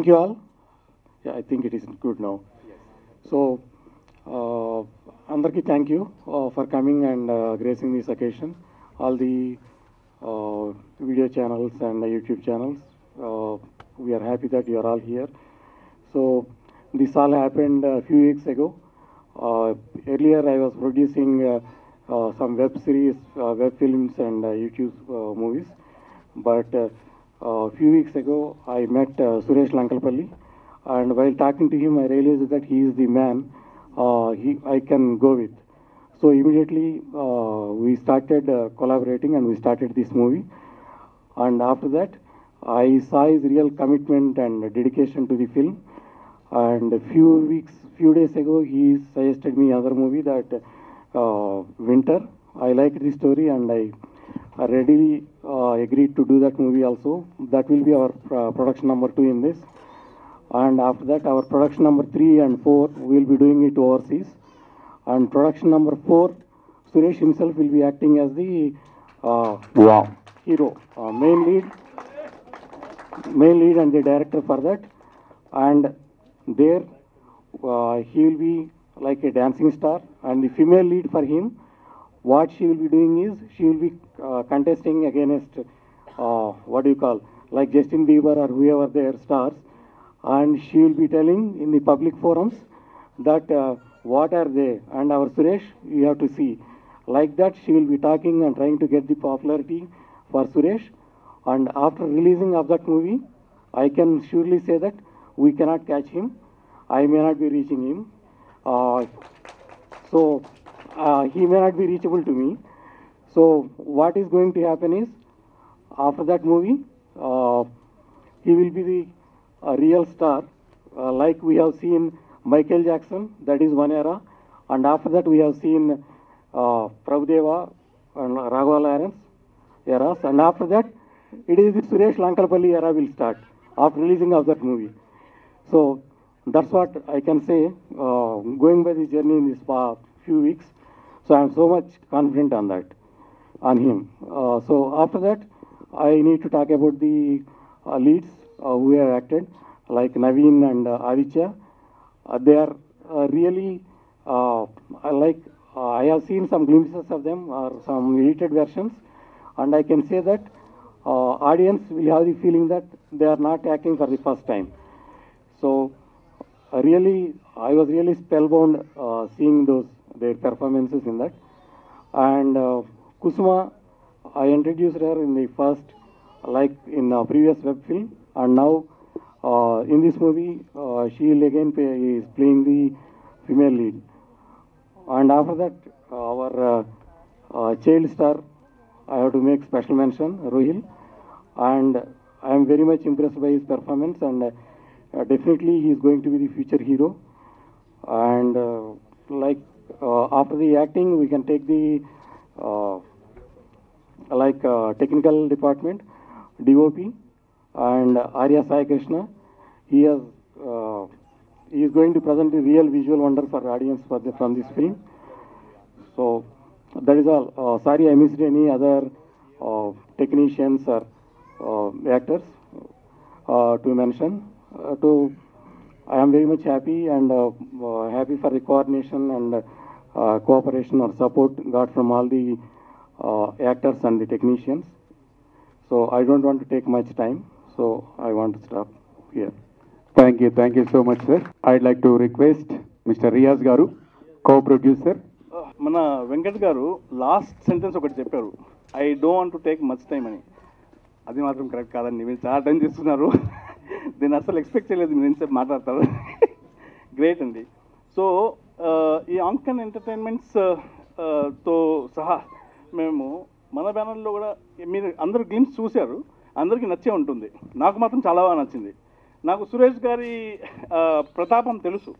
you all. Yeah, I think it is good now. So, Andarki, thank you for coming and gracing this occasion. All the video channels and YouTube channels, we are happy that you are all here. So, this all happened a few weeks ago. Earlier, I was producing some web series, web films, and YouTube movies. But a few weeks ago, I met Suresh Lankalpalli, and while talking to him, I realized that he is the man I can go with. So immediately we started collaborating, and we started this movie. And after that, I saw his real commitment and dedication to the film. And a few days ago, he suggested me another movie, that Winter. I liked the story, and I readily agreed to do that movie also. That will be our production number 2 in this. And after that, our production number 3 and 4, we will be doing it overseas. And production number 4, Suresh himself will be acting as the hero, main lead and the director for that. And there he will be like a dancing star, and the female lead for him, what she will be doing is, she will be contesting against like Justin Bieber or whoever their stars, and she will be telling in the public forums that what are they, and our Suresh, you have to see. Like that, she will be talking and trying to get the popularity for Suresh. And after releasing of that movie, I can surely say that we cannot catch him. I may not be reaching him. So he may not be reachable to me. So what is going to happen is, after that movie, he will be the real star, like we have seen Michael Jackson, that is one era. And after that, we have seen Prabhudeva and Raghav Lawrence eras. And after that, it is the Suresh Lankalpalli era will start after releasing of that movie. So that's what I can say, going by this journey in this few weeks. So I am so much confident on that, on him. So after that, I need to talk about the leads who have acted, like Naveen and Aditya. They are really, I have seen some glimpses of them, or some edited versions, and I can say that audience will have the feeling that they are not acting for the first time. So really, I was really spellbound seeing their performances in that. And Kusuma, I introduced her in the first, like in a previous web film, and now in this movie, she will again is playing the female lead. And after that, our child star, I have to make special mention, Rohil. And I am very much impressed by his performance, and definitely he is going to be the future hero. And after the acting, we can take the technical department, DOP, and Arya Sai Krishna. He is going to present a real visual wonder for the audience from this film. So that is all. Sorry, I missed any other technicians or actors to mention. I am very much happy, and happy for the coordination and cooperation or support got from all the actors and the technicians. So I don't want to take much time, so I want to stop here. Thank you so much, sir. I'd like to request Mr. Riyaz Garu, co-producer. మన వెంకట్ గారు last sentence ఒకటి చెప్పారు, I don't want to take much time అని. అది మాత్రం correct కాదండి, మీరు చాలా టైం చేస్తున్నారు. దీన్ని అసలు ఎక్స్పెక్ట్ చేయలేదు మీరు ఎంతసేపు మాట్లాడతారు. గ్రేట్ అండి. సో ఈ ఆంకన్ ఎంటర్టైన్మెంట్స్ తో సహా మేము మన బ్యానర్లో కూడా మీరు అందరూ గ్లిమ్స్ చూశారు, అందరికీ నచ్చే ఉంటుంది. నాకు మాత్రం చాలా బాగా నచ్చింది. నాకు సురేష్ గారి ప్రతాపం తెలుసు,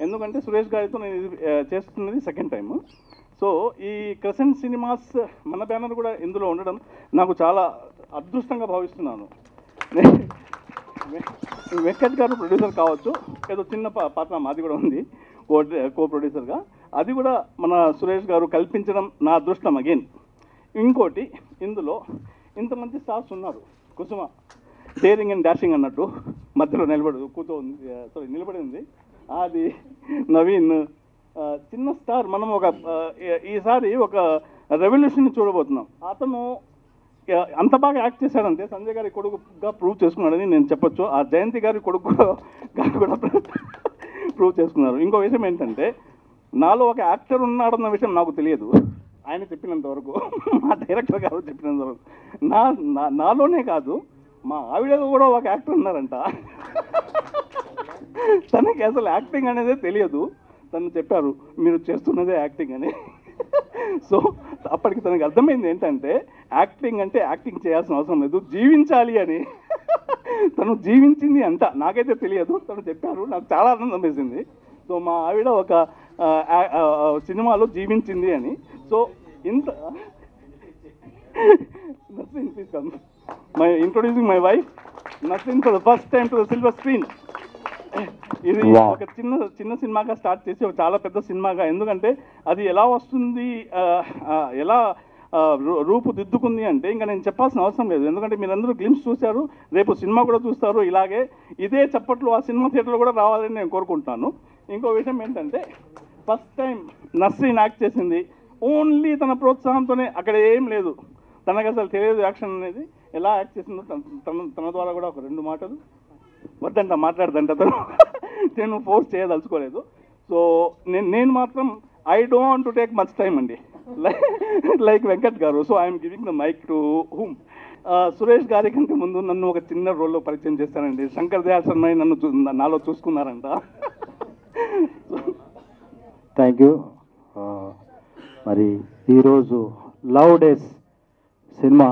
ఎందుకంటే సురేష్ గారితో నేను చేస్తున్నది సెకండ్ టైం. సో ఈ క్రెసెంట్ సినిమాస్ మన బ్యానర్ కూడా ఇందులో ఉండడం నాకు చాలా అదృష్టంగా భావిస్తున్నాను. వెంకట్ గారు ప్రొడ్యూసర్ కావచ్చు, ఏదో చిన్న పాత్ర మాది కూడా ఉంది కో ప్రొడ్యూసర్గా, అది కూడా మన సురేష్ గారు కల్పించడం నా అదృష్టం అగైన్. ఇంకోటి, ఇందులో ఇంతమంది స్టార్స్ ఉన్నారు. కుసుమ డేరింగ్ అండ్ డాషింగ్ అన్నట్టు మధ్యలో నిలబడి ఉంది అది నవీన్. చిన్న స్టార్. మనం ఈసారి ఒక రెవల్యూషన్ చూడబోతున్నాం. అతను అంత బాగా యాక్ట్ చేశాడంటే సంజయ్ గారి కొడుకుగా ప్రూవ్ చేసుకున్నాడని నేను చెప్పొచ్చు. ఆ జయంతి గారి కొడుకు కూడా ప్రూవ్ చేసుకున్నారు. ఇంకో విషయం ఏంటంటే, నాలో ఒక యాక్టర్ ఉన్నాడన్న విషయం నాకు తెలియదు. ఆయన చెప్పినంత వరకు, మా డైరెక్టర్ గారు చెప్పినంత వరకు, నాలోనే కాదు మా ఆవిడలో కూడా ఒక యాక్టర్ ఉన్నారంట. తనకి అసలు యాక్టింగ్ అనేదే తెలియదు. తను చెప్పారు మీరు చేస్తున్నదే యాక్టింగ్ అని. సో అప్పటికి తనకు అర్థమైంది ఏంటంటే, యాక్టింగ్ అంటే యాక్టింగ్ చేయాల్సిన అవసరం లేదు, జీవించాలి అని. తను జీవించింది అంట. నాకైతే తెలియదు, తను చెప్పారు. నాకు చాలా ఆనందం వేసింది. సో మా ఆవిడ ఒక సినిమాలో జీవించింది అని. సో ఇంత nursing, please come. Introducing my wife nursing for the first time to the silver screen. ఇది ఒక చిన్న సినిమాగా స్టార్ట్ చేసి ఒక చాలా పెద్ద సినిమాగా, ఎందుకంటే అది ఎలా వస్తుంది, ఎలా రూపుదిద్దుకుంది అంటే ఇంకా నేను చెప్పాల్సిన అవసరం లేదు. ఎందుకంటే మీరందరూ గ్లిమ్స్ చూశారు, రేపు సినిమా కూడా చూస్తారు. ఇలాగే ఇదే చప్పట్లు ఆ సినిమా థియేటర్లో కూడా రావాలని నేను కోరుకుంటున్నాను. ఇంకో విషయం ఏంటంటే, ఫస్ట్ టైం నర్సరీని యాక్ట్ చేసింది ఓన్లీ తన ప్రోత్సాహంతోనే. అక్కడ ఏం లేదు, తనకు అసలు తెలియదు యాక్షన్ అనేది. ఎలా యాక్ట్ చేసిందో తన ద్వారా కూడా ఒక 2 మాటలు వద్దంట మాట్లాడదంట తను. నేను ఫోర్స్ చేయదలుచుకోలేదు. సో నేను మాత్రం I don't want to take much time అండి, like Venkat garu. So I'm giving the mic to whom. Suresh గారి కంటే ముందు నన్ను ఒక చిన్న రోల్లో పరిచయం చేస్తానండి. శంకర్ దయాళ్ శర్మ నాలో చూసుకున్నారంట. Thank you. మరి ఈరోజు లవ్ డేస్ సినిమా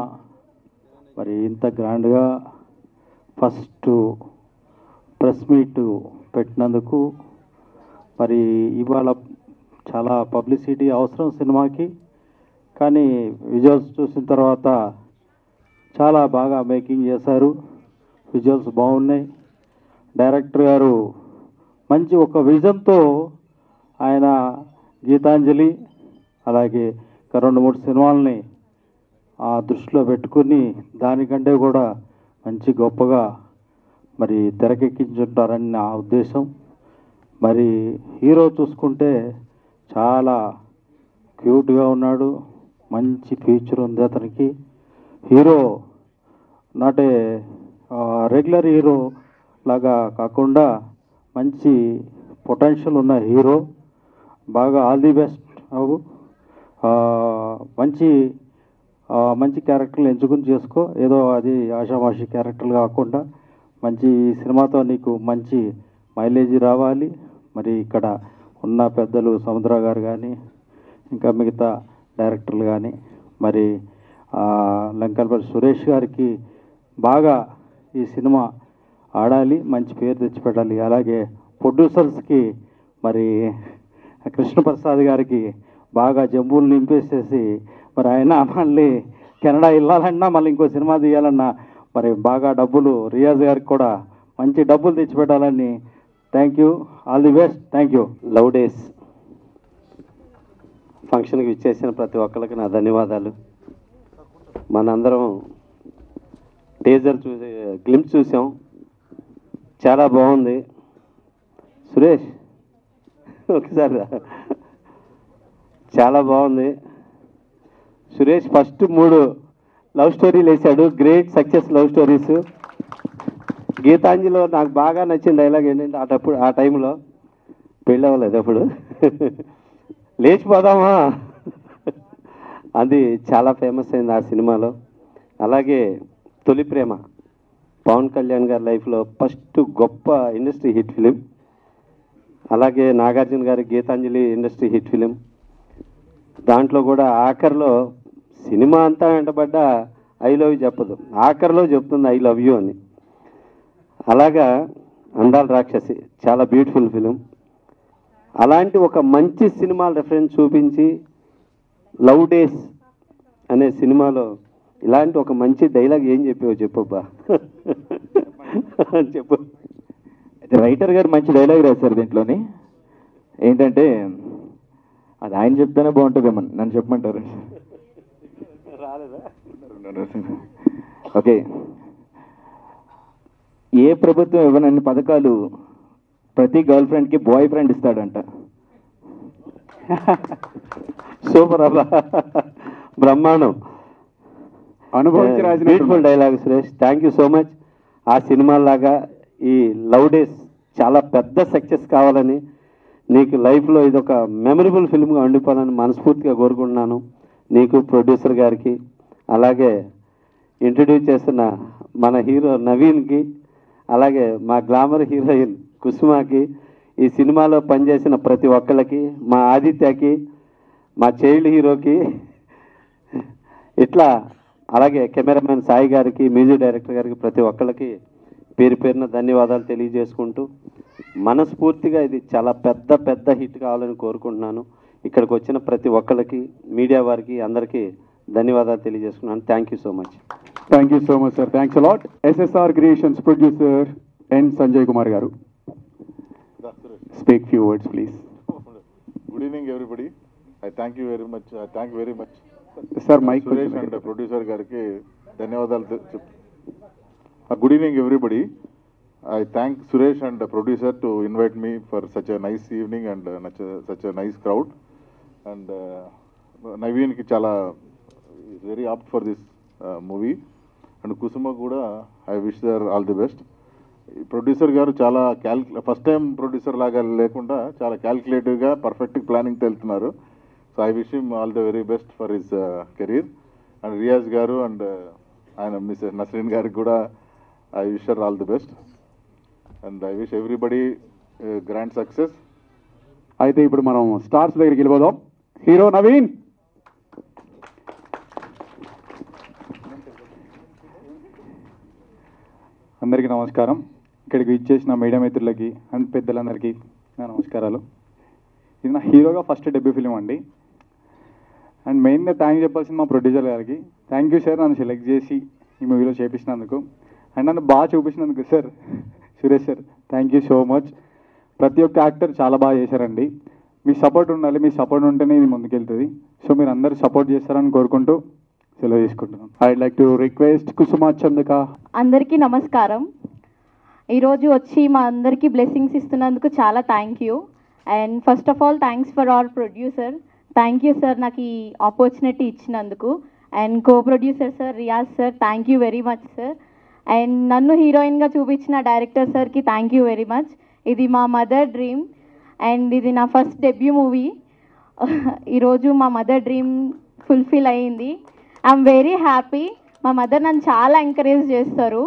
మరి ఇంత గ్రాండ్గా ఫస్ట్ ప్రెస్ మీట్ పెట్టినందుకు, మరి ఇవాళ చాలా పబ్లిసిటీ అవసరం సినిమాకి. కానీ విజువల్స్ చూసిన తర్వాత చాలా బాగా మేకింగ్ చేశారు, విజువల్స్ బాగున్నాయి. డైరెక్టర్ గారు మంచి ఒక విజన్తో ఆయన గీతాంజలి అలాగే 2-3 సినిమాలని దృష్టిలో పెట్టుకుని దానికంటే కూడా మంచి గొప్పగా మరి తెరకెక్కించుంటారని నా ఉద్దేశం. మరి హీరో చూసుకుంటే చాలా క్యూట్గా ఉన్నాడు, మంచి ఫ్యూచర్ ఉంది అతనికి. Hero not a regular hero లాగా కాకుండా మంచి పొటెన్షియల్ ఉన్న హీరో. బాగా ఆల్ ది బెస్ట్ అవు. మంచి క్యారెక్టర్లు ఎంచుకుని చేసుకో. ఏదో అది ఆషామాషి క్యారెక్టర్లు కాకుండా మంచి సినిమాతో నీకు మంచి మైలేజ్ రావాలి. మరి ఇక్కడ ఉన్న పెద్దలు సముద్ర గారు కానీ ఇంకా మిగతా డైరెక్టర్లు కానీ మరి లంకల్పల్లి సురేష్ గారికి బాగా ఈ సినిమా ఆడాలి, మంచి పేరు తెచ్చిపెట్టాలి. అలాగే ప్రొడ్యూసర్స్కి మరి కృష్ణప్రసాద్ గారికి బాగా జంబులు నింపేసేసి మరి ఆయన మళ్ళీ కెనడా వెళ్ళాలన్నా మళ్ళీ ఇంకో సినిమా తీయాలన్నా మరి బాగా డబ్బులు, రియాజ్ గారికి కూడా మంచి డబ్బులు తెచ్చిపెట్టాలని. Thank you, all the best. Thank you. Love days ఫంక్షన్కి ఇచ్చేసిన ప్రతి ఒక్కరికి నా ధన్యవాదాలు. మనందరం టీజర్ గ్లింప్స్ చూసాం, చాలా బాగుంది. సురేష్ ఒకసారి చాలా బాగుంది. సురేష్ ఫస్ట్ 3 లవ్ స్టోరీలు వేశాడు, గ్రేట్ సక్సెస్ లవ్ స్టోరీస్. గీతాంజలిలో నాకు బాగా నచ్చిన డైలాగ్ ఏంటంటే, ఆ టైంలో పెళ్ళి అవ్వలేదు అప్పుడు, లేచిపోదామా, అది చాలా ఫేమస్ అయింది ఆ సినిమాలో. అలాగే తొలి ప్రేమ పవన్ కళ్యాణ్ గారి లైఫ్లో ఫస్ట్ గొప్ప ఇండస్ట్రీ హిట్ ఫిలిం. అలాగే నాగార్జున గారి గీతాంజలి ఇండస్ట్రీ హిట్ ఫిలిం. దాంట్లో కూడా ఆఖరిలో సినిమా అంతా వెంటబడ్డ ఐ లవ్ యూ చెప్పదు, ఆఖరిలో చెప్తుంది ఐ లవ్ యూ అని. అలాగా అందాల రాక్షసి చాలా బ్యూటిఫుల్ ఫిలిం. అలాంటి ఒక మంచి సినిమా రెఫరెన్స్ చూపించి లవ్ డేస్ అనే సినిమాలో ఇలాంటి ఒక మంచి డైలాగ్ ఏం చెప్పావు చెప్పబ్బా. చెప్పు. అయితే రైటర్ గారు మంచి డైలాగ్ రాశారు దీంట్లోని. ఏంటంటే అది ఆయన చెప్తేనే బాగుంటుందేమో, నన్ను చెప్పమంటారు. రాలేదా? ఓకే. ఏ ప్రభుత్వం ఇవ్వనన్ని పథకాలు ప్రతి గర్ల్ ఫ్రెండ్కి బాయ్ ఫ్రెండ్ ఇస్తాడంట. సూపర్ అబ్బా, బ్రహ్మాండం, అనుభవించి రాసిన beautiful dialogue Suresh. Thank you so much. ఆ సినిమాలాగా ఈ లవ్ డేస్ చాలా పెద్ద సక్సెస్ కావాలని, నీకు లైఫ్లో ఇది ఒక మెమరబుల్ ఫిల్మ్గా ఉండిపోవాలని మనస్ఫూర్తిగా కోరుకుంటున్నాను. నీకు, ప్రొడ్యూసర్ గారికి, అలాగే ఇంట్రడ్యూస్ చేస్తున్న మన హీరో నవీన్కి, అలాగే మా గ్లామర్ హీరోయిన్ కుసుమాకి, ఈ సినిమాలో పనిచేసిన ప్రతి ఒక్కళ్ళకి, మా ఆదిత్యకి, మా చైల్డ్ హీరోకి, ఇట్లా అలాగే కెమెరామెన్ సాయి గారికి, మ్యూజిక్ డైరెక్టర్ గారికి, ప్రతి ఒక్కళ్ళకి పేరు పేరున ధన్యవాదాలు తెలియజేసుకుంటూ, మనస్ఫూర్తిగా ఇది చాలా పెద్ద హిట్ కావాలని కోరుకుంటున్నాను. ఇక్కడికి వచ్చిన ప్రతి ఒక్కళ్ళకి, మీడియా వారికి, అందరికీ ధన్యవాదాలు తెలియజేసుకున్నాను. Thank you so much. Thank you so much sir. Thanks a lot. SSR creations producer N Sanjay Kumar garu, speak few words please. Good evening everybody. I thank you very much. Sir mic Suresh and producer గారికి ధన్యవాదాలు. Good evening everybody. I thank Suresh and the producer to invite me for such a nice evening and such a nice crowd. And Naveen ki chala is very apt for this movie. And Kusuma kuda I wish her all the best. Producer గారు చాలా first time producer లాగా లేకుండా చాలా క్యాల్కులేటివ్గా perfect planning వెళ్తున్నారు. So I wish him all the very best for his career. And Riyaz గారు and ఆయన mister Nasreen గారికి కూడా I wish her all the best. And I wish everybody grand success. అయితే ఇప్పుడు మనం స్టార్స్ దగ్గరికి వెళ్ళిపోదాం. హీరో నవీన్. అందరికీ నమస్కారం. ఇక్కడికి ఇచ్చేసిన మీడియా మిత్రులకి అండ్ పెద్దలందరికీ నా నమస్కారాలు. ఇది నా హీరోగా ఫస్ట్ డెబ్యూ ఫిలిం అండి. అండ్ మెయిన్గా థ్యాంక్ చెప్పాల్సింది మా ప్రొడ్యూసర్ గారికి. థ్యాంక్ యూ సార్, నన్ను సెలెక్ట్ చేసి ఈ మూవీలో చేపించినందుకు అండ్ నన్ను బాగా చూపించినందుకు sir. Suresh sir, thank you so much. ప్రతి ఒక్క యాక్టర్ చాలా బాగా చేశారండి. మీ సపోర్ట్ ఉండాలి, మీ సపోర్ట్ ఉంటేనే ఇది ముందుకెళ్తుంది. సో మీరు అందరూ సపోర్ట్ చేస్తారని కోరుకుంటూ సెలవు తీసుకుంటున్నాను. I'd like to request Kusuma Chandrika. అందరికీ నమస్కారం. ఈరోజు వచ్చి మా అందరికీ బ్లెస్సింగ్స్ ఇస్తున్నందుకు చాలా thank you. And first of all thanks for hour producer. Thank you sir నాకు ఈ ఆపర్చునిటీ ఇచ్చినందుకు. And co producer sir Riyaz sir, thank you very much sir. And నన్ను హీరోయిన్గా చూపించిన డైరెక్టర్ సార్కి థ్యాంక్ యూ వెరీ మచ్. ఇది మా మదర్ డ్రీమ్ అండ్ ఇది నా ఫస్ట్ డెబ్యూ మూవీ. ఈరోజు మా మదర్ డ్రీమ్ ఫుల్ఫిల్ అయ్యింది. I'm very happy. మా మదర్ నన్ను చాలా ఎంకరేజ్ చేస్తారు.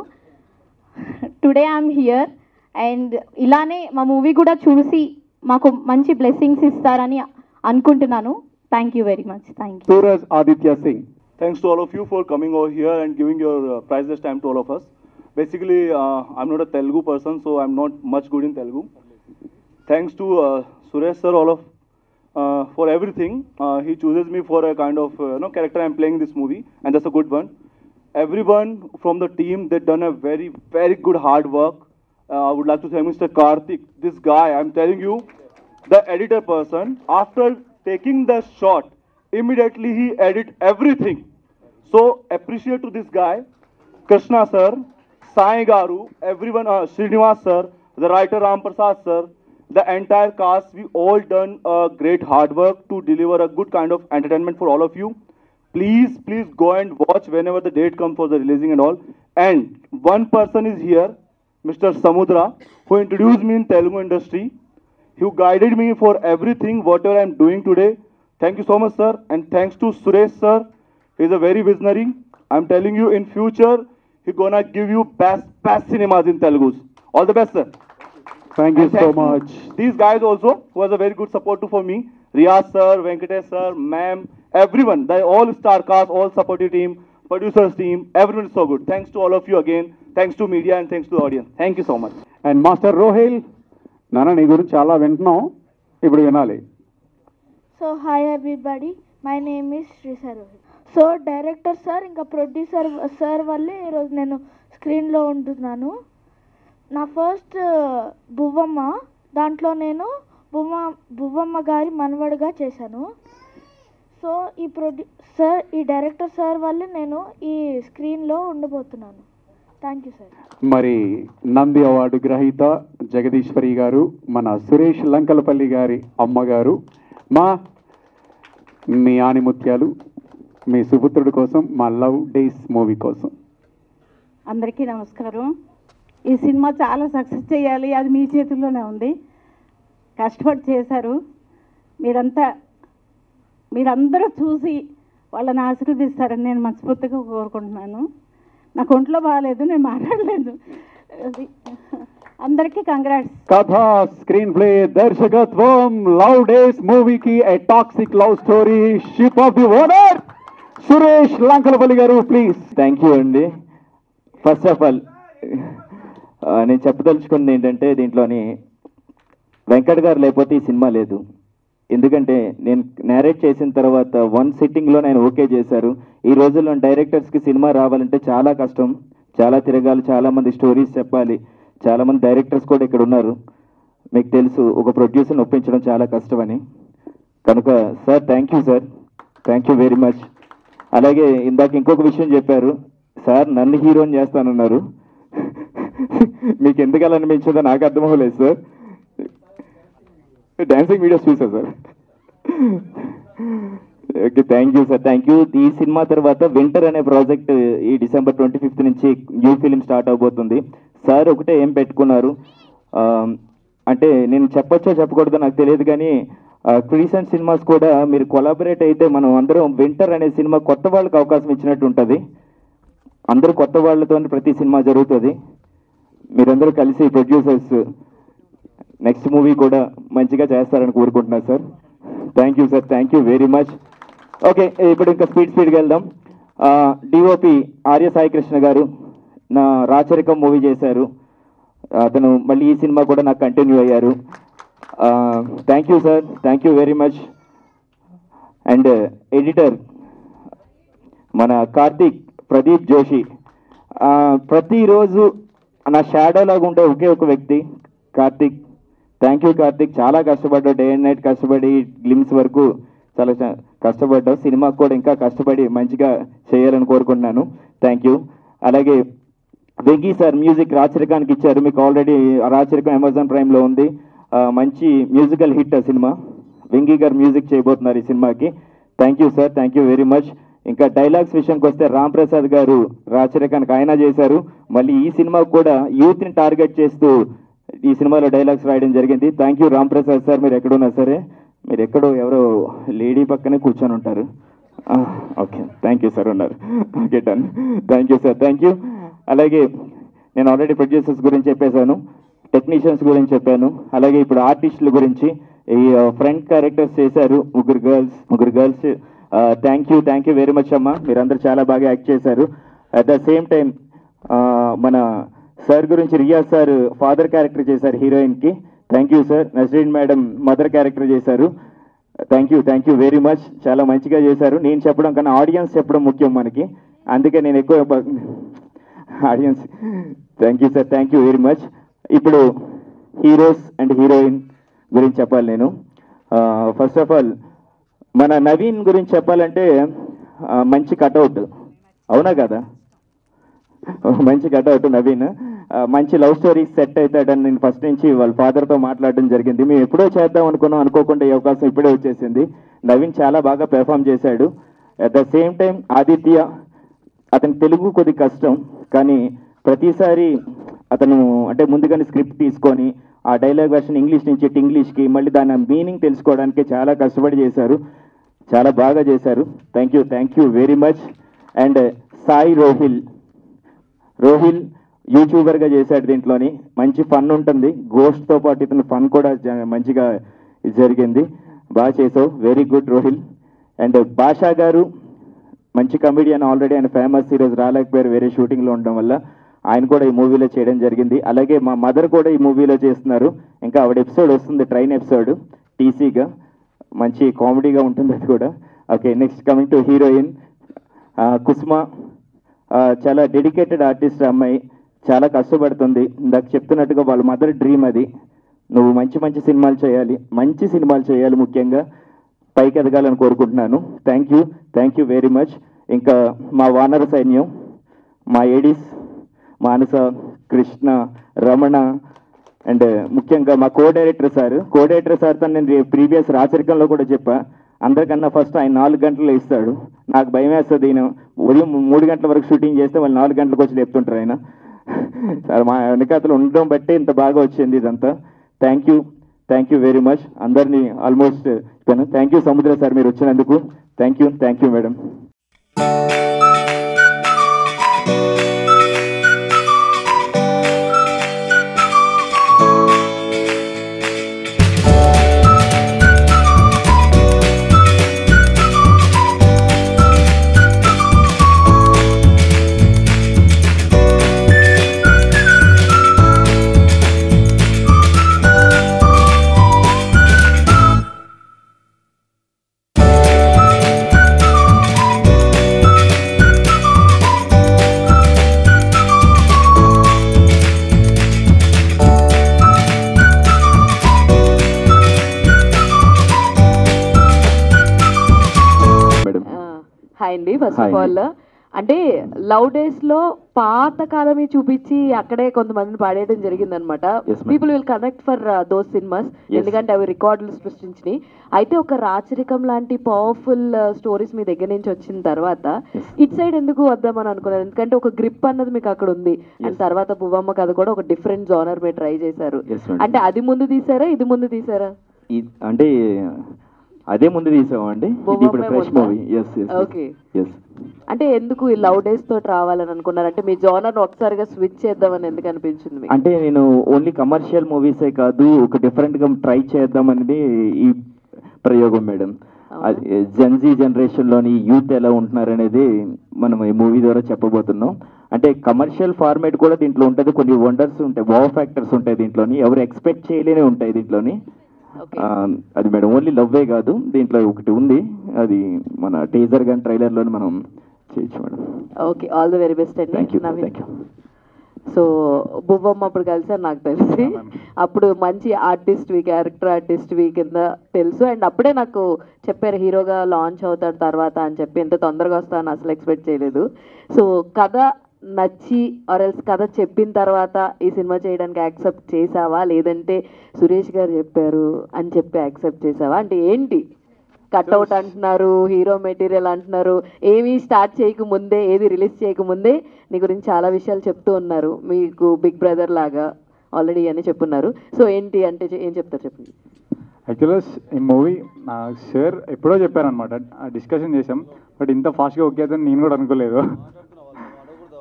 Today I'm here. అండ్ ఇలానే మా మూవీ కూడా చూసి మాకు మంచి బ్లెస్సింగ్స్ ఇస్తారని అనుకుంటున్నాను. Thank you very much. Thank you. Suraj Aditya Singh. Thanks to all of you for coming over here and giving your priceless time to all of us. Basically, I'm not a Telugu person, so I'm not much good in Telugu. Thanks to Suresh sir, all of for everything. He chooses me for a kind of character I'm playing in this movie, and that's a good one. Everyone from the team, they've done a very good hard work. I would like to thank Mr. Karthik. This guy, I'm telling you, the editor person, after taking the shot, immediately he edit everything. So appreciate to this guy, Krishna sir, Sai Garu, everyone, Srinivas sir, the writer Ram Prasad sir, the entire cast. We all done a great hard work to deliver a good kind of entertainment for all of you. Please go and watch whenever the date comes for the releasing and all. And one person is here, Mr. Samudra, who introduced me in Telugu industry, who guided me for everything, whatever I'm doing today. Thank you so much, sir. And thanks to Suresh, sir. He's a very visionary. I'm telling you, in future, he's gonna give you best cinemas in Telugu. All the best, sir. Thank you so much. These guys also, who was a very good support for me. Riyaz, sir, Venkatesh, sir, ma'am, everyone. They all star cast, all supportive team, producers team. Everyone is so good. Thanks to all of you again. Thanks to media and thanks to the audience. Thank you so much. And Master Rohil. నాన్న నీ గురించి చాలా వింటున్నాం, ఇప్పుడు వినాలి. So hi everybody, my name is Shri sir. So director sir ఇంకా producer sir వల్లే ఈరోజు నేను స్క్రీన్లో ఉంటున్నాను. నా ఫస్ట్ బువ్వమ్మ, దాంట్లో నేను బువ్వమ్మ గారి మనవడిగా చేశాను. సో ఈ డైరెక్టర్ సార్ వల్లే నేను ఈ స్క్రీన్లో ఉండబోతున్నాను. Thank you sir. మరి నంది అవార్డు గ్రహీత జగదీశ్వరి గారు, మన సురేష్ లంకలపల్లి గారి అమ్మగారు, మీ ఆనిముత్యాలు మీ సుపుత్రుడి కోసం, మా లవ్ డేస్ మూవీ కోసం. అందరికీ నమస్కారం. ఈ సినిమా చాలా సక్సెస్ చేయాలి, అది మీ చేతుల్లోనే ఉంది. కష్టపడి చేశారు. మీరందరూ చూసి వాళ్ళని ఆశీర్వదిస్తారని నేను మనస్ఫూర్తిగా కోరుకుంటున్నాను. నాకు ఒంట్లో బాగాలేదు, నేను మాట్లాడలేదు. అందరికీ కంగ్రాట్స్. కథ, స్క్రీన్ ప్లే, దర్శకత్వం లవ్ డేస్ మూవీకి a toxic love story, ship of the owner Suresh Lankalapalli garu, please. Thank you అండి. ఫస్ట్ ఆఫ్ ఆల్ నేను చెప్పదలుచుకున్నది ఏంటంటే, దీంట్లోని వెంకట్ గారు లేకపోతే ఈ సినిమా లేదు. ఎందుకంటే నేను నేరేట్ చేసిన తర్వాత 1 సిట్టింగ్లో నేను ఓకే చేశారు. ఈ రోజుల్లో డైరెక్టర్స్కి సినిమా రావాలంటే చాలా కష్టం, చాలా తిరగాలి, చాలామంది స్టోరీస్ చెప్పాలి. చాలామంది డైరెక్టర్స్ కూడా ఇక్కడ ఉన్నారు. మీకు తెలుసు, ఒక ప్రొడ్యూసర్ని ఒప్పించడం చాలా కష్టమని. కనుక sir thank you sir, thank you very much. అలాగే ఇందాక ఇంకొక విషయం చెప్పారు సార్, నన్ను హీరోని చేస్తానన్నారు. మీకు ఎందుకు అలా అనిపించిందో నాకు అర్థం అవ్వలేదు సార్. డాన్సింగ్ వీడియోస్ చూసా sir. Okay, thank you sir, thank you. ఈ సినిమా తర్వాత వింటర్ అనే ప్రాజెక్ట్ ఈ December 25th నుంచి న్యూ ఫిలిం స్టార్ట్ అవబోతుంది. సార్ ఒకటే ఏం పెట్టుకున్నారు అంటే, నేను చెప్పొచ్చో చెప్పకూడదో నాకు తెలియదు, కానీ రీసెంట్ సినిమాస్ కూడా మీరు కొలాబరేట్ అయితే మనం అందరం వింటర్ అనే సినిమా కొత్త వాళ్ళకి అవకాశం ఇచ్చినట్టు ఉంటుంది. అందరూ కొత్త వాళ్ళతో ప్రతి సినిమా జరుగుతుంది. మీరందరూ కలిసి ప్రొడ్యూసర్స్ నెక్స్ట్ మూవీ కూడా మంచిగా చేస్తారని కోరుకుంటున్నాను sir. Thank you sir, thank you very much. Okay, ఇప్పుడు ఇంకా స్పీడ్గా వెళ్దాం. డిఓపి ఆర్య సాయి కృష్ణ గారు నా రాచరికం మూవీ చేశారు. అతను మళ్ళీ ఈ సినిమా కూడా నాకు కంటిన్యూ అయ్యారు. Thank you sir, thank you very much. And editor మన కార్తీక్ ప్రదీప్ జోషి, ప్రతిరోజు నా షాడో లాగా ఉండే ఒకే ఒక వ్యక్తి కార్తీక్. థ్యాంక్ యూ కార్తీక్, చాలా కష్టపడ్డావు, డే అండ్ నైట్ కష్టపడి గ్లిమ్స్ వరకు చాలా కష్టపడ్డావు. సినిమాకు కూడా ఇంకా కష్టపడి మంచిగా చేయాలని కోరుకుంటున్నాను. Thank you. అలాగే వెంకీ సార్ మ్యూజిక్ రాచరికానికి ఇచ్చారు. మీకు ఆల్రెడీ రాచరికం అమెజాన్ ప్రైమ్లో ఉంది. మంచి మ్యూజికల్ హిట్ ఆ సినిమా. వెంకీ గారు మ్యూజిక్ చేయబోతున్నారు ఈ సినిమాకి. Thank you sir, thank you very much. ఇంకా డైలాగ్స్ విషయానికి వస్తే రామ్ ప్రసాద్ గారు రాచరికానికి ఆయన చేశారు. మళ్ళీ ఈ సినిమా కూడా యూత్ని టార్గెట్ చేస్తూ ఈ సినిమాలో డైలాగ్స్ రాయడం జరిగింది. Thank you Ram Prasad sir, మీరు ఎక్కడున్నా సరే, మీరు ఎక్కడో ఎవరో లేడీ పక్కనే కూర్చొని ఉంటారు. ఓకే, థ్యాంక్ యూ సార్, ఉన్నారు. Okay, done. Thank you sir, thank you. అలాగే నేను ఆల్రెడీ ప్రొడ్యూసర్స్ గురించి చెప్పేశాను, టెక్నీషియన్స్ గురించి చెప్పాను. అలాగే ఇప్పుడు ఆర్టిస్టుల గురించి ఈ ఫ్రంట్ క్యారెక్టర్స్ చేశారు ముగ్గురు girls. Thank you very much అమ్మా, మీరందరూ చాలా బాగా యాక్ట్ చేశారు. అట్ ద సేమ్ టైం మన సార్ గురించి రియాజ్ సార్ ఫాదర్ క్యారెక్టర్ చేశారు హీరోయిన్కి. Thank you sir. Nasreen madam mother character చేశారు. థ్యాంక్ యూ వెరీ మచ్, చాలా మంచిగా చేశారు. నేను చెప్పడం కన్నా ఆడియన్స్ చెప్పడం ముఖ్యం మనకి, అందుకే నేను ఎక్కువ audience. Thank you sir, thank you very much. ఇప్పుడు హీరోస్ అండ్ హీరోయిన్ గురించి చెప్పాలి నేను. ఫస్ట్ ఆఫ్ ఆల్ మన నవీన్ గురించి చెప్పాలంటే మంచి కట్అవుట్, అవునా కదా? మంచి కట్అవుట్ నవీన్. మంచి లవ్ స్టోరీ సెట్ అవుతాడని నేను ఫస్ట్ నుంచి వాళ్ళ ఫాదర్తో మాట్లాడడం జరిగింది. మేము ఎప్పుడో చేద్దాం అనుకున్నాం, అనుకోకుండా ఈ అవకాశం ఇప్పుడే వచ్చేసింది. నవీన్ చాలా బాగా పెర్ఫామ్ చేశాడు. At the same time Aditya, అతని తెలుగు కొద్ది కష్టం, కానీ ప్రతిసారి అతను అంటే ముందుగానే స్క్రిప్ట్ తీసుకొని ఆ డైలాగ్ వెర్షన్ ఇంగ్లీష్ నుంచి ఇంగ్లీష్కి మళ్ళీ దాని మీనింగ్ తెలుసుకోవడానికి చాలా కష్టపడి చేశారు. చాలా బాగా చేశారు. Thank you very much. And Sai Rohil యూట్యూబర్గా చేశాడు. దీంట్లోని మంచి ఫన్ ఉంటుంది, గోస్ట్తో పాటు ఇతను ఫన్ కూడా మంచిగా జరిగింది. బాగా చేసావు, వెరీ గుడ్ రోహిల్. అండ్ బాషా గారు మంచి కమెడియన్, ఆల్రెడీ ఆయన ఫేమస్, ఈరోజు రాలేకపోయారు వేరే షూటింగ్లో ఉండడం వల్ల. ఆయన కూడా ఈ మూవీలో చేయడం జరిగింది. అలాగే మా మదర్ కూడా ఈ మూవీలో చేస్తున్నారు. ఇంకా ఆవిడ ఎపిసోడ్ వస్తుంది, ట్రైన్ ఎపిసోడ్ టీసీగా, మంచి కామెడీగా ఉంటుంది అది కూడా. Okay, next coming to heroine Kusuma. చాలా డెడికేటెడ్ ఆర్టిస్ట్ అమ్మాయి, చాలా కష్టపడుతుంది. ఇందాక చెప్తున్నట్టుగా వాళ్ళ మదర్ డ్రీమ్ అది. నువ్వు మంచి సినిమాలు చేయాలి, ముఖ్యంగా పైకి ఎదగాలని కోరుకుంటున్నాను. Thank you very much. ఇంకా మా వానర సైన్యం, మా Aedes, Manasa, Krishna, Ramana and ముఖ్యంగా మా కో డైరెక్టర్ సార్తో నేను ప్రీవియస్ రాచరికంలో కూడా చెప్పా, అందరికన్నా ఫస్ట్ ఆయన 4 గంటలు ఇస్తాడు. నాకు భయం వేస్తుంది, ఈయన ఉదయం 3 గంటల వరకు షూటింగ్ చేస్తే వాళ్ళు 4 గంటలకు వచ్చి లేపుతుంటారు ఆయన. మా వెనకాతలు ఉండడం బట్టే ఇంత బాగా వచ్చింది ఇదంతా. థ్యాంక్ యూ వెరీ మచ్ అందరినీ. ఆల్మోస్ట్ థ్యాంక్ యూ సముద్ర సార్ మీరు వచ్చినందుకు. Thank you madam. హాయ్ అండి. ఫస్ట్ ఆఫ్ ఆల్ అంటే లవ్ డేస్ లో పాత కాలమే చూపించి అక్కడే కొంతమందిని పాడేయడం జరిగిందనమాట. People will connect for those cinemas, ఎందుకంటే అవి రికార్డులు సృష్టించినాయి. అయితే ఒక రాచరికం లాంటి పవర్ఫుల్ స్టోరీస్ మీ దగ్గర నుంచి వచ్చిన తర్వాత ఇట్ సైడ్ ఎందుకు వద్దామని అనుకున్నారు? ఎందుకంటే ఒక గ్రిప్ అన్నది మీకు అక్కడ ఉంది. అండ్ తర్వాత పువ్వమ్మ కథ కూడా ఒక డిఫరెంట్ జోనర్ మీరు ట్రై చేశారు. అంటే అది ముందు తీసారా, ఇది ముందు తీసారా? అంటే అదే ముందు తీసామండి, ఇప్పుడు ఫ్రెష్ మూవీ. ఓకే. అంటే ఎందుకు ఈ లవ్ డేస్ తోటి రావాలని అనుకున్నారు? అంటే మీ జోనర్ ఒకసారిగా స్విచ్ చేద్దామని ఎందుకు అనిపించింది? అంటే నేను ఓన్లీ కమర్షియల్ మూవీసే కాదు, ఒక డిఫరెంట్ గా ట్రై చేద్దాం అనేది ఈ ప్రయోగం మేడం. జెన్జీ జనరేషన్ లోని యూత్ ఎలా ఉంటున్నారు అనేది మనం ఈ మూవీ ద్వారా చెప్పబోతున్నాం. అంటే కమర్షియల్ ఫార్మేట్ కూడా దీంట్లో ఉంటుంది, కొన్ని వండర్స్ ఉంటాయి, వావ్ ఫ్యాక్టర్స్ ఉంటాయి దీంట్లోని, ఎవరు ఎక్స్పెక్ట్ చేయలేనే ఉంటాయి దీంట్లోని. అది మేడం ఓన్లీ లవ్వే కాదు, దీంట్లో ఒకటి ఉంది, అది మన టీజర్ కానీ ట్రైలర్ లోని మనం చేయొచ్చు madam. Okay, all the very best అండి. Thank you. సో బువ్వమ్మ అప్పుడు కలిసారు నాకు తెలిసి, అప్పుడు మంచి ఆర్టిస్ట్వి, క్యారెక్టర్ ఆర్టిస్ట్వి కింద తెలుసు. అండ్ అప్పుడే నాకు చెప్పారు హీరోగా లాంచ్ అవుతాడు తర్వాత అని చెప్పి, ఎంత తొందరగా వస్తాను అసలు ఎక్స్పెక్ట్ చేయలేదు. సో కథ నచ్చి ఆర్ఎల్స్ కథ చెప్పిన తర్వాత ఈ సినిమా చేయడానికి యాక్సెప్ట్ చేసావా, లేదంటే సురేష్ గారు చెప్పారు అని చెప్పి యాక్సెప్ట్ చేసావా? అంటే ఏంటి కట్అవుట్ అంటున్నారు, హీరో మెటీరియల్ అంటున్నారు, ఏమీ స్టార్ట్ చేయకముందే, ఏది రిలీజ్ చేయకముందే నీ గురించి చాలా విషయాలు చెప్తూ ఉన్నారు, మీకు బిగ్ బ్రదర్ లాగా ఆల్రెడీ అని చెప్పున్నారు. సో ఏంటి అంటే ఏం చెప్తారు చెప్పండి. యాక్చువల్గా ఈ మూవీ సార్ ఎప్పుడో చెప్పారనమాట, డిస్కషన్ చేసాం. బట్ ఇంత ఫాస్ట్గా ఓకే అవుతుంది నేను కూడా అనుకోలేదు.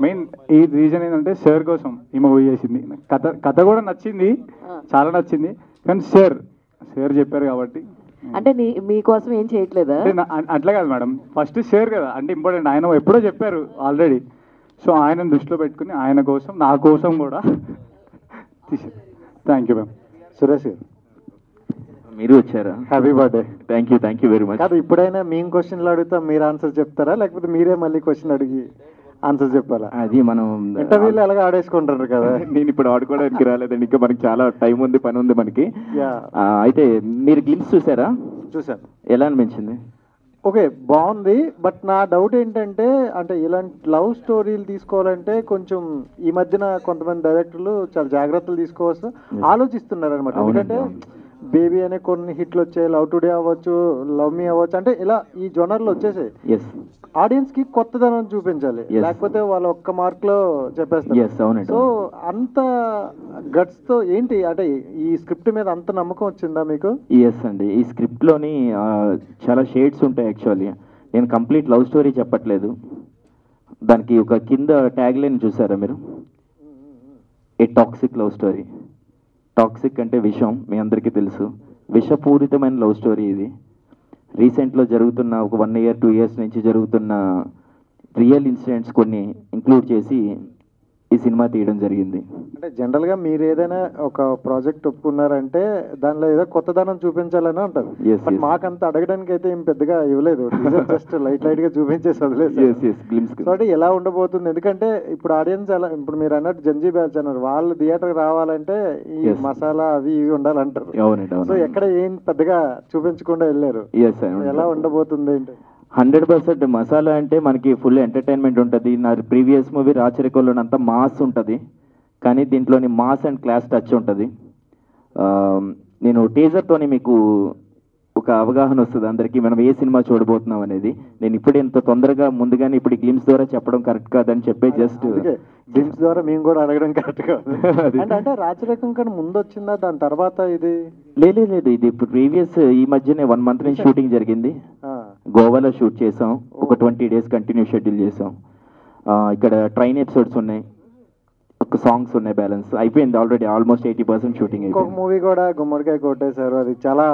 మెయిన్ ఈ రీజన్ ఏంటంటే సార్ కోసం ఈ మూవీ చేసింది. కథ కూడా నచ్చింది, చాలా నచ్చింది. కానీ సార్ చెప్పారు కాబట్టి. అంటే మీకోసం ఏం చేయట్లేదా? అట్లా కాదు మేడం, ఫస్ట్ సార్ కదా అంటే ఇంపార్టెంట్. ఆయన ఎప్పుడో చెప్పారు ఆల్రెడీ. సో ఆయన దృష్టిలో పెట్టుకుని ఆయన కోసం, నా కోసం కూడా తీసారు. Thank you ma'am. సురేష్ గారు మీరు వచ్చారా? Happy birthday. Thank you very much. కాదు, ఇప్పుడైనా మేము క్వశ్చన్లు అడుగుతాం, మీరు ఆన్సర్ చెప్తారా, లేకపోతే మీరే మళ్ళీ క్వశ్చన్ అడిగి ఆన్సర్ చెప్పాలా? అది మనం ఇంటర్వ్యూలో ఎలాగ ఆడేసుకుంటారు కదా. నేను ఇప్పుడు ఆడుకోవడానికి రాలేదండి, ఇంకా మనకి చాలా టైం ఉంది, పని ఉంది మనకి. అయితే మీరు గ్లిమ్స్ చూసారా? చూసాను. ఎలా అనిపించింది? ఓకే, బాగుంది. బట్ నా డౌట్ ఏంటంటే, అంటే ఇలాంటి లవ్ స్టోరీలు తీసుకోవాలంటే కొంచెం ఈ మధ్యన కొంతమంది డైరెక్టర్లు చాలా జాగ్రత్తలు తీసుకోవచ్చు, ఆలోచిస్తున్నారు అనమాట. ఎందుకంటే బేబీ అనే కొన్ని హిట్లు వచ్చాయి, లవ్ టుడే అవ్వచ్చు, లవ్ మీ అవ్వచ్చు, అంటే ఇలా ఈ జోనర్లు వచ్చేసాయి. ఆడియన్స్ కి కొత్తదనం చూపించాలి, లేకపోతే వాళ్ళ ఒక్క మార్క్ లో చెప్పేస్తారు. సో అంత గట్స్ తో ఏంటి అంటే ఈ స్క్రిప్ట్ మీద అంత నమ్మకం వచ్చిందా మీకు? ఎస్ అండి, ఈ స్క్రిప్ట్ లోని చాలా షేడ్స్ ఉంటాయి. యాక్చువల్లీ నేను కంప్లీట్ లవ్ స్టోరీ చెప్పట్లేదు, దానికి ఒక కింద ట్యాగ్ లైన్ చూసారా మీరు? ఏ టాక్సిక్ లవ్ స్టోరీ. టాక్సిక్ అంటే విషం, మీ అందరికీ తెలుసు. విషపూరితమైన లవ్ స్టోరీ ఇది. రీసెంట్లో జరుగుతున్న ఒక 1 year 2 years నుంచి జరుగుతున్న రియల్ ఇన్సిడెంట్స్ కొన్ని ఇంక్లూడ్ చేసి ఈ సినిమా తీయడం జరిగింది. అంటే జనరల్గా మీరు ఏదైనా ఒక ప్రాజెక్ట్ ఒప్పుకున్నారంటే దానిలో ఏదో కొత్తదనం చూపించాలని అంటారు. మాకంత అడగడానికి అయితే ఏం పెద్దగా ఇవ్వలేదు, జస్ట్ లైట్ గా చూపించేసి వదిలేదు. సో అంటే ఎలా ఉండబోతుంది? ఎందుకంటే ఇప్పుడు ఆడియన్స్ ఎలా, ఇప్పుడు మీరు అన్నట్టు జంజీ బ్యాచ్ అన్నారు, వాళ్ళు థియేటర్ రావాలంటే ఈ మసాలా అవి ఇవి ఉండాలంటారు. సో ఎక్కడ ఏం పెద్దగా చూపించకుండా వెళ్ళారు, ఎలా ఉండబోతుంది ఏంటి? 100% మసాలా అంటే మనకి ఫుల్ ఎంటర్టైన్మెంట్ ఉంటుంది. నా ప్రీవియస్ మూవీ రాచరికంలోనంత మాస్ ఉంటుంది, కానీ దీంట్లోని మాస్ అండ్ క్లాస్ టచ్ ఉంటుంది. నేను టీజర్తోని మీకు ఒక అవగాహన వస్తుంది అందరికీ మనం ఏ సినిమా చూడబోతున్నాం అనేది. నేను ఇప్పుడు ఇంత తొందరగా ముందుగానే ఇప్పుడు గ్లిమ్స్ ద్వారా చెప్పడం కరెక్ట్ కాదని చెప్పి జస్ట్ గ్లిమ్స్ ద్వారా మేము కూడా అడగడం కరెక్ట్ కాదు. అంటే రాచరికం కన్నా ముందు వచ్చిందా దాని తర్వాత ఇది? లేదు, ఇది ఇప్పుడు ప్రీవియస్ ఈ మధ్యనే 1 month నుంచి షూటింగ్ జరిగింది. గోవాలో షూట్ చేసాం, ఒక 20 days కంటిన్యూ షెడ్యూల్ చేసాం. ఇక్కడ ట్రైన్ ఎపిసోడ్స్ ఉన్నాయి, ఒక సాంగ్స్ ఉన్నాయి, బ్యాలెన్స్ అయిపోయింది ఆల్రెడీ. ఆల్మోస్ట్ 80% షూటింగ్ అయిపోయింది. ఇంకొక మూవీ కూడా గుమ్మడికాయ కొట్టేశారు, అది చాలా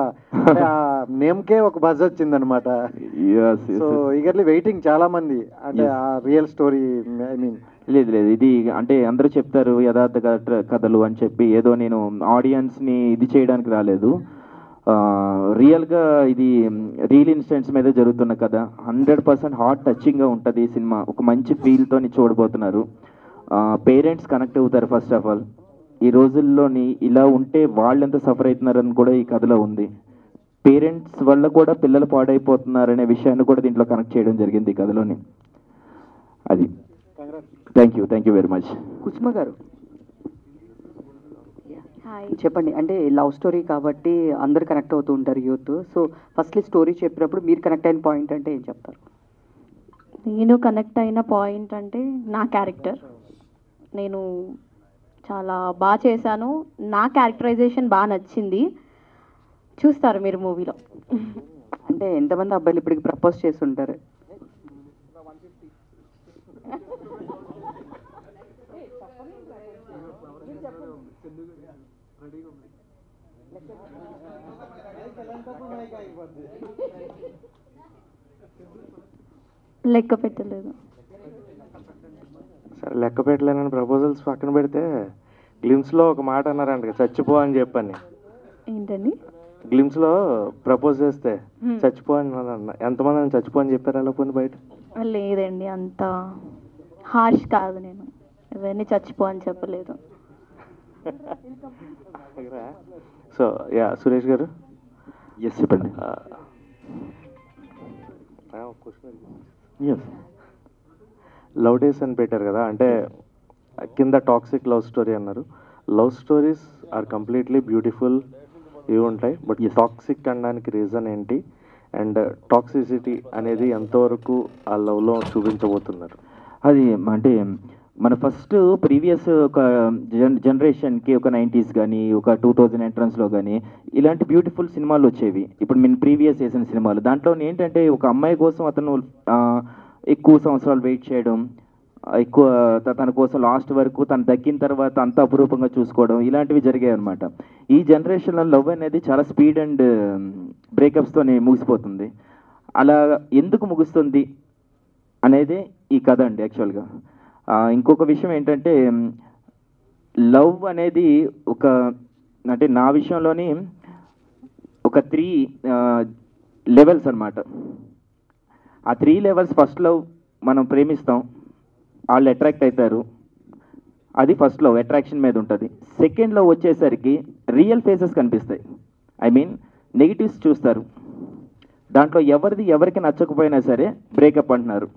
నేమ్కే ఒక బజ్ వచ్చింది అనమాట. సో ఈగర్లీ వెయిటింగ్ చాలా మంది, అంటే ఆ రియల్ స్టోరీ. ఐ మీన్ లేదు ఇది అంటే అందరూ చెప్తారు యథార్థ కథలు అని చెప్పి, ఏదో నేను ఆడియన్స్ని ఇది చేయడానికి రాలేదు. రియల్గా ఇది రియల్ ఇన్సిడెంట్స్ మీద జరుగుతున్న కథ. 100% హార్ట్ టచింగ్గా ఉంటుంది ఈ సినిమా. ఒక మంచి ఫీల్తో చూడబోతున్నారు. పేరెంట్స్ కనెక్ట్ అవుతారు. ఫస్ట్ ఆఫ్ ఆల్ ఈ రోజుల్లోని ఇలా ఉంటే వాళ్ళు ఎంత సఫర్ అవుతున్నారని కూడా ఈ కథలో ఉంది. పేరెంట్స్ వల్ల కూడా పిల్లలు పాడైపోతున్నారనే విషయాన్ని కూడా దీంట్లో కనెక్ట్ చేయడం జరిగింది ఈ కథలోని. అది థ్యాంక్ యూ వెరీ మచ్. కుసుమ గారు చెప్పండి. అంటే లవ్ స్టోరీ కాబట్టి అందరు కనెక్ట్ అవుతూ ఉంటారు యూత్. సో ఫస్ట్లీ స్టోరీ చెప్పినప్పుడు మీరు కనెక్ట్ అయిన పాయింట్ అంటే ఏం చెప్తారు? నేను కనెక్ట్ అయిన పాయింట్ అంటే నా క్యారెక్టర్. నేను చాలా బాగా చేశాను, నా క్యారెక్టరైజేషన్ బాగా నచ్చింది, చూస్తారు మీరు మూవీలో. అంటే ఎంతమంది అబ్బాయిలు ఇప్పటికి ప్రపోజ్ చేస్తుంటారు? లెక్క పెట్టలేదు. సరే లెక్క పెట్టలేనని ప్రపోజల్స్ పక్కన పెడితే గ్లిమ్స్లో ఒక మాట అన్నారంట, చచ్చిపో అని చెప్పని. ఏంటండి? గ్లిమ్స్లో ప్రపోజ్ చేస్తే చచ్చిపో అని ఎంతమంది చచ్చిపో అని చెప్పారు అలా పోయింది బయట? లేదండి, అంత హార్ష్ కాదు. నేను ఎవరిని చచ్చిపో అని చెప్పలేదు. సో సురేష్ గారు ఎస్ చెప్పండి. లవ్ డేస్ అని పెట్టారు కదా, అంటే కింద టాక్సిక్ లవ్ స్టోరీ అన్నారు. Love stories are completely beautiful ఇవి ఉంటాయి, బట్ టాక్సిక్ అనడానికి రీజన్ ఏంటి, అండ్ టాక్సిసిటీ అనేది ఎంతవరకు ఆ లవ్లో చూపించబోతున్నారు? అది అంటే మన ఫస్ట్ ప్రీవియస్ ఒక జనరేషన్కి ఒక 90s కానీ ఒక 2000 ఎంట్రన్స్లో కానీ ఇలాంటి బ్యూటిఫుల్ సినిమాలు వచ్చేవి. ఇప్పుడు నేను ప్రీవియస్ చేసిన సినిమాలు దాంట్లో ఏంటంటే ఒక అమ్మాయి కోసం అతను ఎక్కువ సంవత్సరాలు వెయిట్ చేయడం, ఎక్కువ తన కోసం లాస్ట్ వరకు తను దక్కిన తర్వాత అంత అపురూపంగా చూసుకోవడం, ఇలాంటివి జరిగాయి అనమాట. ఈ జనరేషన్లో లవ్ అనేది చాలా స్పీడ్ అండ్ బ్రేకప్స్తోనే ముగిసిపోతుంది. అలా ఎందుకు ముగుస్తుంది అనేది ఈ కథ అండి యాక్చువల్గా. ఇంకొక విషయం ఏంటంటే లవ్ అనేది ఒక అంటే నా విషయంలోని ఒక 3 లెవెల్స్ అనమాట. ఆ 3 లెవెల్స్, ఫస్ట్ లవ్ మనం ప్రేమిస్తాం, వాళ్ళు అట్రాక్ట్ అవుతారు, అది ఫస్ట్ లవ్ అట్రాక్షన్ మీద ఉంటుంది. సెకండ్ లవ్ వచ్చేసరికి రియల్ ఫేసెస్ కనిపిస్తాయి, ఐ మీన్ నెగిటివ్స్ చూస్తారు. దాంట్లో ఎవరికి నచ్చకపోయినా సరే బ్రేకప్ అంటున్నారు.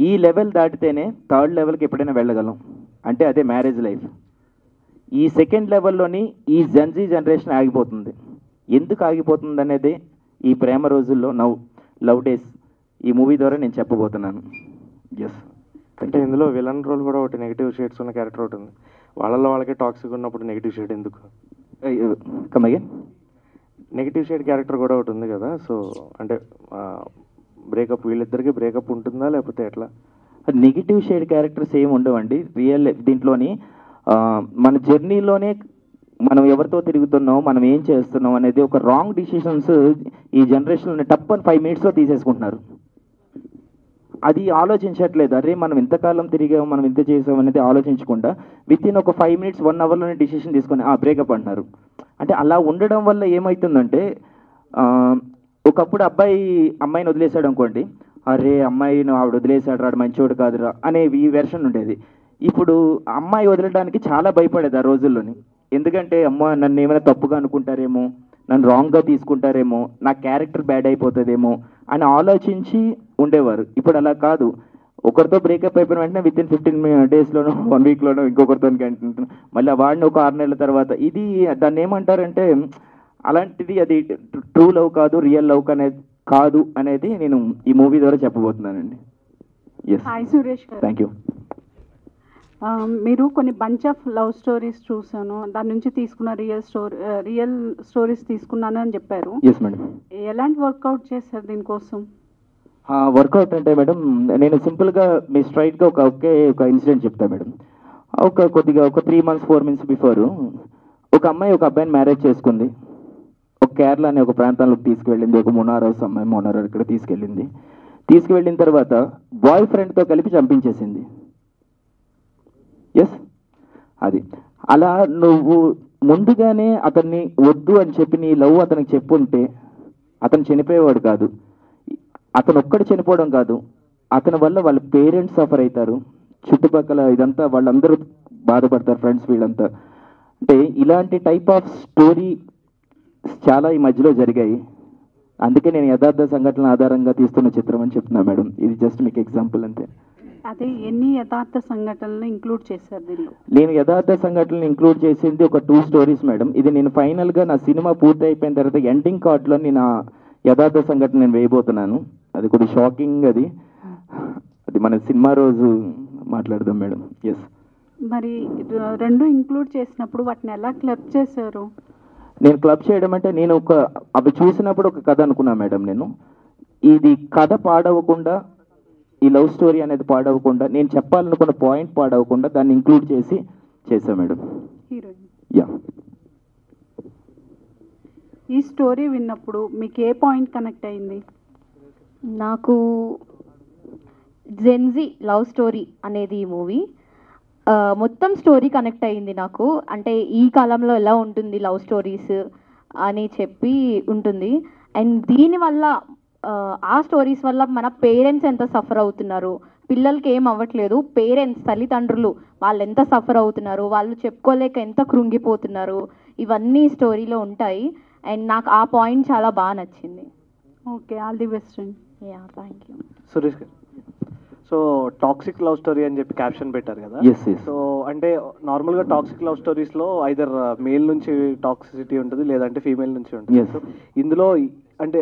ఈ లెవెల్ దాటితేనే థర్డ్ లెవెల్కి ఎప్పుడైనా వెళ్ళగలం, అంటే అదే మ్యారేజ్ లైఫ్. ఈ సెకండ్ లెవెల్లోని ఈ జెన్జీ జనరేషన్ ఆగిపోతుంది. ఎందుకు ఆగిపోతుంది అనేది ఈ ప్రేమ రోజుల్లో లవ్ డేస్ ఈ మూవీ ద్వారా నేను చెప్పబోతున్నాను. ఎస్, అంటే ఇందులో విలన్ రోల్ కూడా ఒకటి నెగిటివ్ షేడ్స్ ఉన్న క్యారెక్టర్ ఒకటి ఉంది. వాళ్ళకే టాక్సిక్ ఉన్నప్పుడు నెగిటివ్ షేడ్ ఎందుకు? కమగే నెగిటివ్ షేడ్ క్యారెక్టర్ కూడా ఒకటి ఉంది కదా, సో అంటే బ్రేకప్ వీళ్ళిద్దరికి బ్రేకప్ ఉంటుందా లేకపోతే ఎట్లా? నెగిటివ్ షేడ్ క్యారెక్టర్స్ ఏమి ఉండవండి రియల్ దీంట్లోని. మన జర్నీలోనే మనం ఎవరితో తిరుగుతున్నాం, మనం ఏం చేస్తున్నాం అనేది ఒక రాంగ్ డిసిషన్స్ ఈ జనరేషన్లో టప్ అని 5 minutesలో తీసేసుకుంటున్నారు. అది ఆలోచించట్లేదు, అరే మనం ఇంతకాలం తిరిగాము, మనం ఇంత చేసాం అనేది ఆలోచించకుండా వితిన్ ఒక 5 minutes 1 hourలోనే డిసిషన్ తీసుకొని బ్రేకప్ అంటున్నారు. అంటే అలా ఉండడం వల్ల ఏమవుతుందంటే ఒకప్పుడు అమ్మాయిని వదిలేశాడు అనుకోండి, అరే అమ్మాయిని ఆవిడ వదిలేశాడు రాడు మంచివాడు కాదురా అనే ఈ వెర్షన్ ఉండేది. ఇప్పుడు అమ్మాయి వదలడానికి చాలా భయపడేది ఆ రోజుల్లోని. ఎందుకంటే అమ్మ నన్ను ఏమైనా తప్పుగా అనుకుంటారేమో, నన్ను రాంగ్గా తీసుకుంటారేమో, నా క్యారెక్టర్ బ్యాడ్ అయిపోతుందేమో అని ఆలోచించి ఉండేవారు. ఇప్పుడు అలా కాదు. ఒకరితో బ్రేకప్ అయిపోయిన వెంటనే విత్ ఇన్ 15 డేస్లోనో 1 వీక్లోనో ఇంకొకరితో మళ్ళీ వాడిని ఒక 6 నెలల తర్వాత, ఇది దాన్ని ఏమంటారంటే అలాంటిది అది ట్రూ లవ్ కాదు, రియల్ లవ్ అనేది కాదు అనేది నేను ఈ మూవీ ద్వారా చెప్పబోతున్నానండి. ఎస్. హాయ్ సురేష్ గారు. Thank you. మీరు కొన్ని బంచ్ ఆఫ్ లవ్ స్టోరీస్ చూసాను, దాని నుంచి తీసుకున్న రియల్ స్టోరీస్ తీసుకున్నాను అని చెప్పారు. Yes madam. ఎలాంటి వర్కౌట్ చేశారు దీనికోసం? వర్కౌట్ అంటే మేడం, నేను సింపుల్గా మీ స్ట్రైట్గా ఒక ఇన్సిడెంట్ చెప్తాను మేడం. ఒక 3 months 4 months బిఫోర్ ఒక అమ్మాయి ఒక అబ్బాయిని మ్యారేజ్ చేసుకుంది. ఒక కేరళ అనే ఒక ప్రాంతంలోకి తీసుకువెళ్ళింది. ఒక మునారోస్ అమ్మాయి మునారో ఇక్కడ తీసుకువెళ్ళిన తర్వాత బాయ్ ఫ్రెండ్తో కలిపి చంపించేసింది. ఎస్, అది అలా నువ్వు ముందుగానే అతన్ని వద్దు అని చెప్పి నీ లవ్ అతనికి చెప్పుంటే అతను చనిపోయేవాడు కాదు. అతను ఒక్కడు చనిపోవడం కాదు, అతని వల్ల వాళ్ళ పేరెంట్స్ సఫర్ అవుతారు, చుట్టుపక్కల ఇదంతా వాళ్ళందరూ బాధపడతారు, ఫ్రెండ్స్ వీళ్ళంతా. అంటే ఇలాంటి టైప్ ఆఫ్ స్టోరీ చాలా ఈ మధ్యలో జరిగాయి. అందుకే నేను యథార్థ సంఘటనల ఆధారంగా తీస్తున్న చిత్రం అని చెప్తున్నా మేడం. ఇది జస్ట్ మీకు ఎగ్జాంపుల్ అంతే. అదే ఎన్ని యథార్థ సంఘటనలు ఇంక్లూడ్ చేశారు దీనిలో? నేను యథార్థ సంఘటనలు ఇంక్లూడ్ చేసింది ఒక 2 stories మేడం. ఇది నేను ఫైనల్గా నా సినిమా పూర్తి అయిపోయిన తర్వాత ఎండింగ్ కార్డ్లో నేను యథార్థ సంఘటన నేను వేయబోతున్నాను. అది కొద్దిగా షాకింగ్, అది మన సినిమా రోజు మాట్లాడదాం మేడం. ఎస్. మరి 2 ఇంక్లూడ్ చేసినప్పుడు వాటిని ఎలా క్లబ్ చేశారు? నేను క్లబ్ చేయడం అంటే నేను అవి చూసినప్పుడు ఒక కథ అనుకున్నా మేడం. నేను ఇది కథ పాడవకుండా, ఈ లవ్ స్టోరీ అనేది పాడవకుండా, నేను చెప్పాలనుకున్న పాయింట్ పాడవకుండా దాన్ని ఇంక్లూడ్ చేసా మేడం. యా. ఈ స్టోరీ విన్నప్పుడు మీకు ఏ పాయింట్ కనెక్ట్ అయింది? నాకు జెన్జీ లవ్ స్టోరీ అనేది ఈ మూవీ మొత్తం స్టోరీ కనెక్ట్ అయింది నాకు. అంటే ఈ కాలంలో ఎలా ఉంటుంది లవ్ స్టోరీస్ అని చెప్పి ఉంటుంది. అండ్ దీనివల్ల ఆ స్టోరీస్ వల్ల మన పేరెంట్స్ ఎంత సఫర్ అవుతున్నారు, పిల్లలకి ఏం అవ్వట్లేదు, పేరెంట్స్ తల్లిదండ్రులు వాళ్ళు ఎంత సఫర్ అవుతున్నారు, వాళ్ళు చెప్పుకోలేక ఎంత కృంగిపోతున్నారు, ఇవన్నీ స్టోరీలో ఉంటాయి. అండ్ నాకు ఆ పాయింట్ చాలా బాగా నచ్చింది. ఓకే, ఆల్ ది బెస్ట్ అండి. Yeah, thank you. Suresh garu, so toxic love story అని చెప్పి క్యాప్షన్ పెట్టారు కదా. సో అంటే నార్మల్గా టాక్సిక్ లవ్ స్టోరీస్లో ఐదర్ మేల్ నుంచి టాక్సిసిటీ ఉంటుంది, లేదంటే ఫీమేల్ నుంచి ఉంటుంది. సో ఇందులో అంటే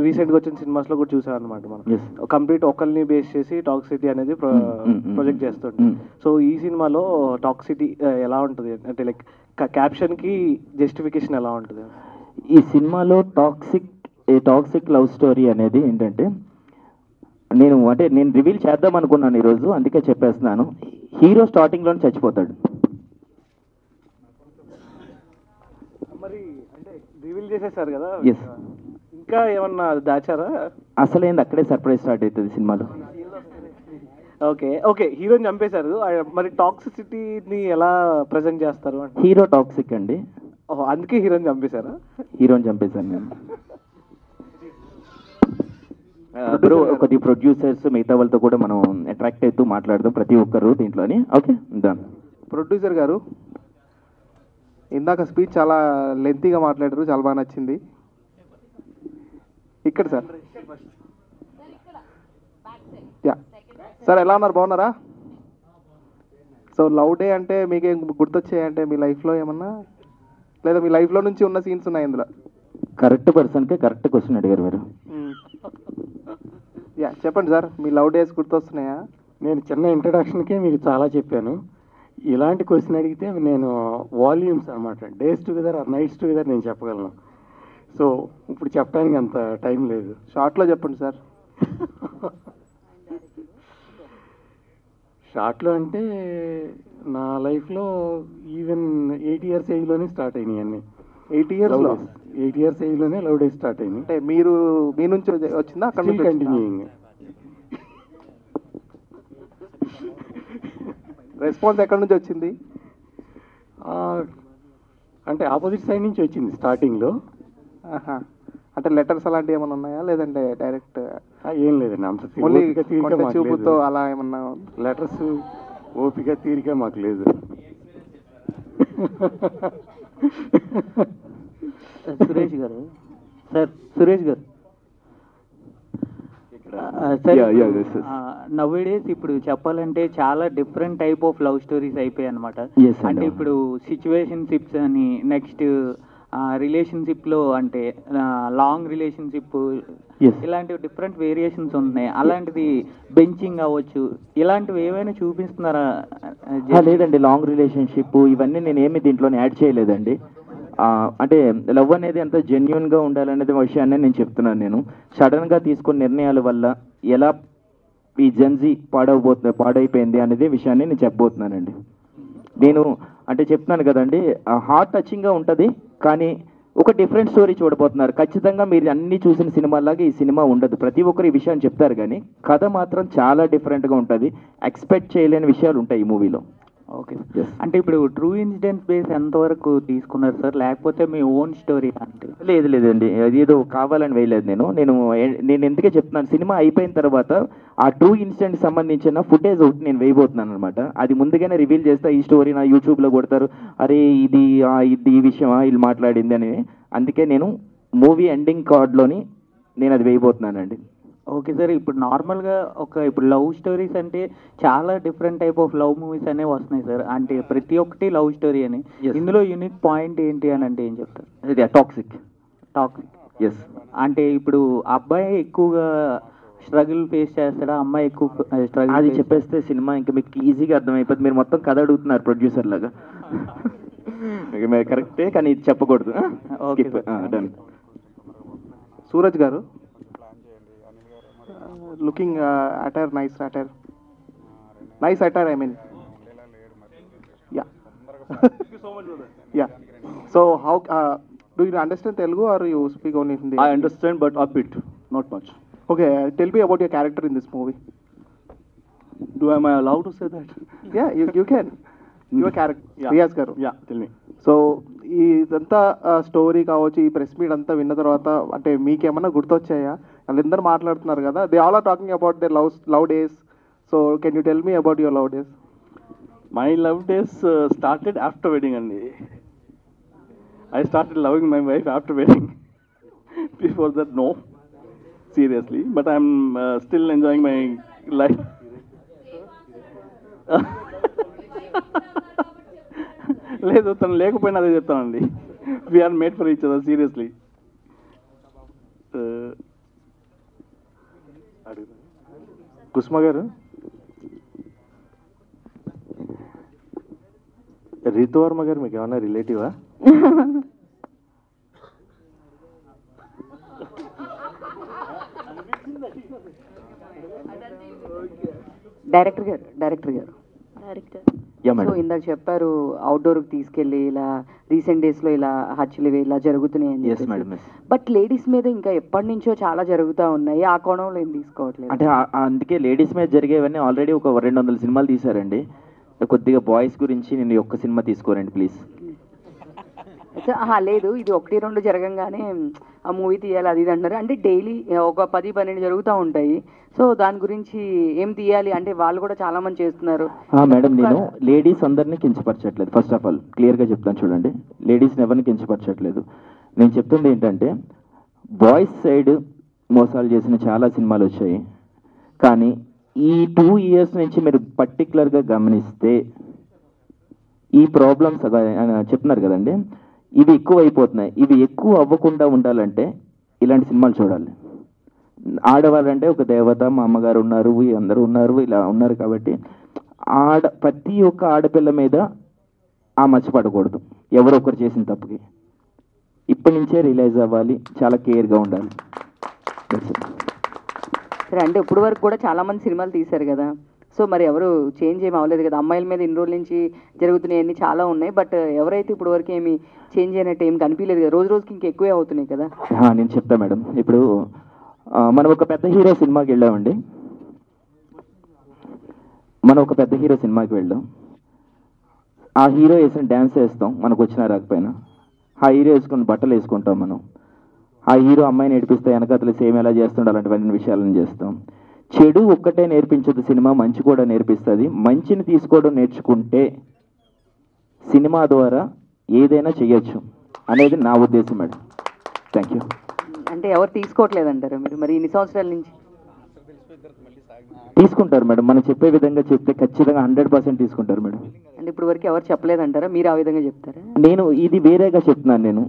రీసెంట్గా వచ్చిన సినిమాస్లో కూడా చూసాం అనమాట. మనం కంప్లీట్ ఒకరిని బేస్ చేసి టాక్సిటీ అనేది ప్రొజెక్ట్ చేస్తుంది. సో ఈ సినిమాలో టాక్సిటీ ఎలా ఉంటుంది అంటే లైక్ క్యాప్షన్కి జస్టిఫికేషన్ ఎలా ఉంటుంది? ఈ సినిమాలో టాక్సిక్ లవ్ స్టోరీ అనేది ఏంటంటే, నేను రివీల్ చేద్దాం అనుకున్నాను ఈరోజు, అందుకే చెప్పేస్తున్నాను. హీరో స్టార్టింగ్లోనే చచ్చిపోతాడు. మరి అంటే రివీల్ చేసేసారు కదా, ఎస్. ఇంకా ఏమన్నా దాచారా? అసలేంది అక్కడే సర్ప్రైజ్ స్టార్ట్ అవుతుంది సినిమాలో. ఓకే, హీరోని చంపేశారు. మరి టాక్సిసిటీని ఎలా ప్రజెంట్ చేస్తారు? హీరో టాక్సిక్ అండి. అందుకే హీరోని చంపేశారా? హీరోని చంపేశాను నేను. కొద్ది ప్రొడ్యూసర్స్ మిగతా వాళ్ళతో కూడా మనం అట్రాక్ట్ అవుతూ మాట్లాడదాం ప్రతి ఒక్కరు దీంట్లోని. ఓకే, దాని ప్రొడ్యూసర్ గారు ఇందాక స్పీచ్ చాలా లెంతీగా మాట్లాడారు, చాలా బాగా నచ్చింది. ఇక్కడ సార్, యా సార్, ఎలా ఉన్నారు? బాగున్నారా? సో లవ్ డే అంటే మీకేం గుర్తొచ్చాయంటే మీ లైఫ్లో ఏమన్నా, లేదా మీ లైఫ్లో నుంచి ఉన్న సీన్స్ ఉన్నాయి ఇందులో? కరెక్ట్ పర్సన్కే కరెక్ట్ క్వశ్చన్ అడిగారు మీరు. యా చెప్పండి సార్, మీ లవ్ డేస్ గుర్తొస్తున్నాయా? నేను చిన్న ఇంట్రడక్షన్కే మీకు చాలా చెప్పాను. ఇలాంటి క్వశ్చన్ అడిగితే నేను వాల్యూమ్స్ అనమాట, days together or nights together నేను చెప్పగలను. సో ఇప్పుడు చెప్పడానికి అంత టైం లేదు. షార్ట్లో చెప్పండి సార్. షార్ట్లో అంటే నా లైఫ్లో ఈవెన్ 8 years ఏజ్లోనే స్టార్ట్ అయినాయి అన్నీ. 8 years ఏజ్లోనే లవ్ డే స్టార్ట్ అయింది. అంటే మీరు మీ నుంచి వచ్చిందా? అక్కడ నుంచి కంటిన్యూయింగ్. రెస్పాన్స్ ఎక్కడి నుంచి వచ్చింది? అంటే ఆపోజిట్ సైడ్ నుంచి వచ్చింది స్టార్టింగ్లో. అంటే లెటర్స్ అలాంటివి ఏమైనా ఉన్నాయా, లేదంటే డైరెక్ట్? ఏం లేదండి, అంత చూపుతో అలా ఏమన్నా? లెటర్స్ ఓపిక తీరిక మాకు లేదు. సురేష్ గారు సార్, సురేష్ గారు సార్, నవ్వేడేస్ ఇప్పుడు చెప్పాలంటే చాలా different type of love stories అయిపోయాయి అనమాట. అంటే ఇప్పుడు సిచ్యువేషన్షిప్స్ అని, నెక్స్ట్ రిలేషన్షిప్ లో అంటే లాంగ్ రిలేషన్షిప్, ఇలాంటివి డిఫరెంట్ వేరియేషన్స్ ఉన్నాయి. అలాంటిది బెంచింగ్ అవ్వచ్చు, ఇలాంటివి ఏమైనా చూపిస్తున్నారా? లేదండి, లాంగ్ రిలేషన్షిప్ ఇవన్నీ నేను ఏమి దీంట్లోనే యాడ్ చేయలేదండి. అంటే లవ్ అనేది అంత జెన్యున్గా ఉండాలనేది విషయాన్ని నేను చెప్తున్నాను. నేను సడన్గా తీసుకున్న నిర్ణయాల వల్ల ఎలా ఈ జెన్జీ పాడైపోయింది అనేది విషయాన్ని నేను చెప్పబోతున్నానండి. నేను అంటే చెప్తున్నాను కదండి, హార్ట్ టచింగ్గా ఉంటుంది, కానీ ఒక డిఫరెంట్ స్టోరీ చూడబోతున్నారు. ఖచ్చితంగా మీరు అన్ని చూసిన సినిమాలాగా ఈ సినిమా ఉండదు. ప్రతి ఒక్కరు ఈ విషయాన్ని చెప్తారు, కానీ కథ మాత్రం చాలా డిఫరెంట్గా ఉంటుంది. ఎక్స్పెక్ట్ చేయలేని విషయాలు ఉంటాయి ఈ మూవీలో. ఓకే, అంటే ఇప్పుడు ట్రూ ఇన్సిడెంట్ బేస్ ఎంతవరకు తీసుకున్నారు సార్, లేకపోతే మీ ఓన్ స్టోరీ? అంటే లేదండి, అది ఏదో కావాలని వేయలేదు. నేను ఎందుకే చెప్తున్నాను, సినిమా అయిపోయిన తర్వాత ఆ ట్రూ ఇన్సిడెంట్ సంబంధించిన ఫుటేజ్ ఒకటి నేను వేయబోతున్నాను అనమాట. అది ముందుగానే రివీల్ చేస్తా. ఈ స్టోరీ నా యూట్యూబ్లో కొడతారు, అరే ఇది ఈ విషయమా వీళ్ళు మాట్లాడింది అని. అందుకే నేను మూవీ ఎండింగ్ కార్డ్లోని నేను అది వేయబోతున్నానండి. ఓకే సార్, ఇప్పుడు నార్మల్గా ఇప్పుడు లవ్ స్టోరీస్ అంటే చాలా different type of love movies అనేవి వస్తున్నాయి సార్. అంటే ప్రతి ఒక్కటి లవ్ స్టోరీ అని, ఇందులో యూనిక్ పాయింట్ ఏంటి అని అంటే ఏం చెప్తారు? ఇది టాక్సిక్. ఎస్, అంటే ఇప్పుడు అబ్బాయి ఎక్కువగా స్ట్రగుల్ ఫేస్ చేస్తాడా, అమ్మాయి ఎక్కువ స్ట్రగుల్? అది చెప్పేస్తే సినిమా ఇంకా మీకు ఈజీగా అర్థమైపోతుంది. మీరు మొత్తం కథ అడుగుతున్నారు ప్రొడ్యూసర్ లాగా. కరెక్టే, కానీ ఇది చెప్పకూడదు. డన్. సూరజ్ గారు, looking attire, nice attire, I mean, yeah. So how do you understand Telugu or you speak only Hindi? I understand, but a bit, not much. Okay, tell me about your character in this movie. Am I allowed to say that? Yeah, you can. Your character, Riyaz garu. Yeah, tell me. So ఇదంతా story కావచ్చు, ఈ press meet అంతా విన్న తర్వాత అంటే మీకేమన్నా గుర్తొచ్చాయా? వాళ్ళందరూ మాట్లాడుతున్నారు కదా, they all are talking about their love days. So can you tell me about your love days? My love days started after wedding only. I started loving my wife after wedding. Before that, no. Seriously. But I'm still enjoying my life. లేదు, తను లేకపోయినా అదే చెప్తానండి. We're made for each other, seriously. Kusuma garu, Ritu Varma గారు మీకు ఏమన్నా రిలేటివా? Director గారు so ఇందాక చెప్పారు అవుట్డోర్కి తీసుకెళ్ళి ఇలా రీసెంట్ డేస్లో ఇలా హత్యలు ఇలా జరుగుతున్నాయి అని చెప్పి. బట్ లేడీస్ మీద ఇంకా ఎప్పటి నుంచో చాలా జరుగుతూ ఉన్నాయి, ఆ కోణంలో ఏం తీసుకోవట్లేదు అంటే అందుకే లేడీస్ మీద జరిగేవన్నీ ఆల్రెడీ ఒక 200 సినిమాలు తీశారండి. కొద్దిగా బాయ్స్ గురించి నేను ఒక్క సినిమా తీసుకోరండి ప్లీజ్. లేదు, ఇది 1-2 జరగంగానే ఆ మూవీ తీయాలి అది ఇది అంటున్నారు. అంటే డైలీ ఒక 10-12 జరుగుతూ ఉంటాయి. సో దాని గురించి ఏం తీయాలి అంటే వాళ్ళు కూడా చాలా మంది చేస్తున్నారు. మేడం, నేను లేడీస్ అందరినీ కించపరచట్లేదు. ఫస్ట్ ఆఫ్ ఆల్ క్లియర్గా చెప్తాను చూడండి, లేడీస్ని ఎవరిని కించపరచట్లేదు. నేను చెప్తుంది ఏంటంటే బాయ్స్ సైడ్ మోసాలు చేసిన చాలా సినిమాలు వచ్చాయి, కానీ ఈ 2 years నుంచి మీరు పర్టికులర్గా గమనిస్తే ఈ ప్రాబ్లమ్స్ చెప్తున్నారు కదండి, ఇవి ఎక్కువ అయిపోతున్నాయి. ఇవి ఎక్కువ అవ్వకుండా ఉండాలంటే ఇలాంటి సినిమాలు చూడాలి. ఆడవాళ్ళంటే ఒక దేవత, మా అమ్మగారు ఉన్నారు, అందరూ ఉన్నారు, ఇలా ఉన్నారు. కాబట్టి ప్రతి ఒక్క ఆడపిల్ల మీద మర్చిపడకూడదు ఎవరో ఒకరు చేసిన తప్పుకి. ఇప్పటి నుంచే రియలైజ్ అవ్వాలి, చాలా కేర్గా ఉండాలి. సరే, అంటే ఇప్పుడు వరకు కూడా చాలా మంది సినిమాలు తీశారు కదా, సో మరి ఎవరు చేంజ్ ఏమి అవ్వలేదు కదా. అమ్మాయిల మీద ఇన్ని రోజుల నుంచి జరుగుతున్నాయన్నీ చాలా ఉన్నాయి, బట్ ఎవరైతే ఇప్పుడు వరకు ఏమి చేంజ్ అయినట్టు ఏమి కనిపించలేదు కదా, రోజు రోజుకి ఇంకా ఎక్కువే అవుతున్నాయి కదా. నేను చెప్తా మేడం, ఇప్పుడు మనం ఒక పెద్ద హీరో సినిమాకి వెళ్ళామండి. వెళ్ళాం, ఆ హీరో వేసిన డ్యాన్స్ వేస్తాం, మనకు వచ్చినా రాకపోయినా. ఆ హీరో వేసుకుని బట్టలు వేసుకుంటాం మనం. ఆ హీరో అమ్మాయిని ఏడిపిస్తే వెనకతలు సేమ్ ఎలా చేస్తుండే అలాంటివన్నీ విషయాలను చేస్తాం. చెడు ఒక్కటే నేర్పించదు సినిమా, మంచి కూడా నేర్పిస్తుంది. మంచిని తీసుకోవడం నేర్చుకుంటే సినిమా ద్వారా ఏదైనా చేయొచ్చు అనేది నా ఉద్దేశం మేడం. Thank you. అంటే ఎవరు తీసుకోవట్లేదంటారా మీరు మరి ఇన్ని సంవత్సరాల నుంచి? తీసుకుంటారు మేడం, మనం చెప్పే విధంగా చెప్తే ఖచ్చితంగా 100% తీసుకుంటారు మేడం. అంటే ఇప్పుడు వరకు ఎవరు చెప్పలేదంటారా, మీరు ఆ విధంగా చెప్తారా? నేను ఇది వేరేగా చెప్తున్నాను. నేను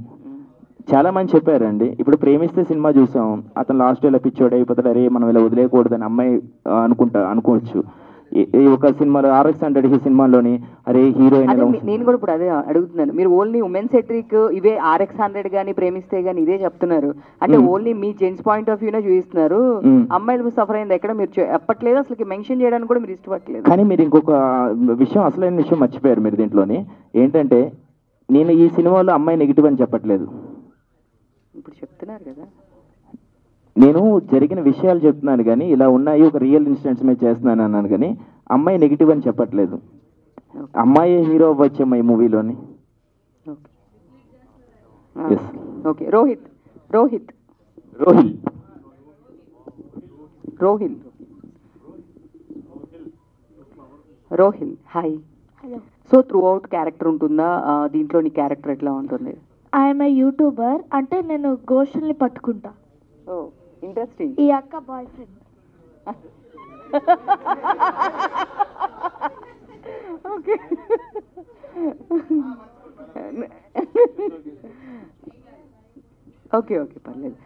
చాలా మంది చెప్పారండి. ఇప్పుడు ప్రేమిస్తే సినిమా చూసాం, అతను లాస్ట్ ఇలా పిచ్చోడు అయిపోతాడు, అరే మనం ఇలా వదిలేయకూడదని అమ్మాయి అనుకోవచ్చు. ఈ ఒక సినిమాలో RX 100 ఈ సినిమాలోని అరే హీరోయిన్. నేను కూడా ఇప్పుడు అదే అడుగుతున్నాను, మీరు ఓన్లీ ఉమెన్ సెట్రిక్ ఇవే RX 100 కానీ ప్రేమిస్తే కానీ ఇదే చెప్తున్నారు అంటే ఓన్లీ మీ జెంట్స్ పాయింట్ ఆఫ్ వ్యూనే చూపిస్తున్నారు. అమ్మాయిలు సఫర్ అయింది ఎక్కడ మీరు చెప్పట్లేదు, అసలు మెన్షన్ చేయడానికి కూడా మీరు ఇష్టపడలేదు. కానీ మీరు ఇంకొక విషయం, అసలైన విషయం మర్చిపోయారు మీరు దీంట్లోని. ఏంటంటే నేను ఈ సినిమాలో అమ్మాయి నెగిటివ్ అని చెప్పట్లేదు. ఇప్పుడు చెప్తున్నారు కదా, నేను జరిగిన విషయాలు చెప్తున్నాను కానీ ఇలా ఉన్నాయి ఒక రియల్ ఇన్సిడెంట్స్ మీద చేస్తున్నాను అన్నాను కానీ అమ్మాయి నెగిటివ్ అని చెప్పట్లేదు. అమ్మాయి హీరో అవ్వచ్చమ్మా ఈ మూవీలోని. Okay. Rohit Rohit Rohil Rohil Rohil hi. So throughout character ఉంటుందా దీంట్లో? నీ క్యారెక్టర్ ఎట్లా ఉంటుంది? ఐఎమ్ ఏ యూట్యూబర్, అంటే నేను గోష్ఠుల్ని పట్టుకుంటా. ఓ ఇంట్రెస్టింగ్. ఈ అక్క boy friend. Okay okay okay పర్లేదు.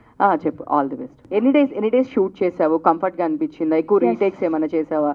చెప్పు. All the best. ఎన్ని డేస్ షూట్ చేసావు? కంఫర్ట్గా అనిపించిందా? ఎక్కువ రీటేక్స్ ఏమైనా చేసావా?